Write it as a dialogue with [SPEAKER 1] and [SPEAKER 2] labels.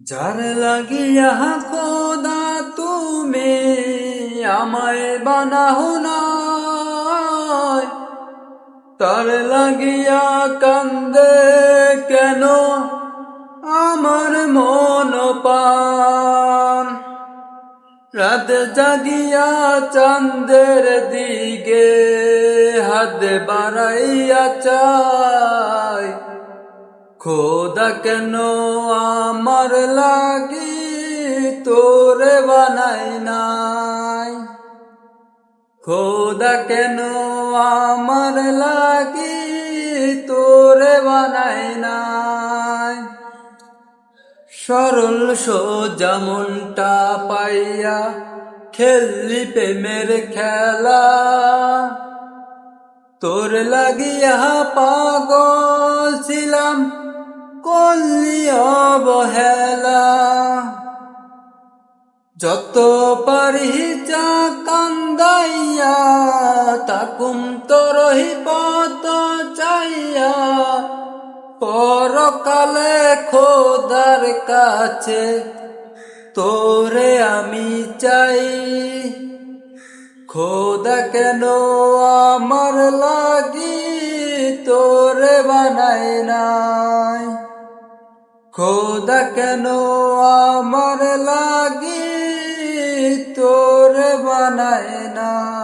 [SPEAKER 1] যার লাগিয়া খোদা তুমি আমায় বানাও নাই, তার লাগিয়া কান্দে কেন আমার মন প্রাণ। রাত জাগিয়া চাঁদের দিকে হাত বাড়াইয়া চাই, খোদা কেন আমার লাগি তোরে বানাই নাই। খোদা কেন আমার লাগি তোরে বানাই নাই। সরল সোজা মনটা পাইয়া খেললি প্রেমের খেলা, তোর লাগিয়া পাগল ছিলাম করলি অবহেলা। যত পারি যা কান্দাইয়া তাকুম তোরহি পত চাইয়া, পরকালে খোদার কাছে তোরে আমি চাই। খোদা কেন আমার লাগি তোরে বানাই নাই। খোদা কেন আমার লাগি তোরে বানাই নাই।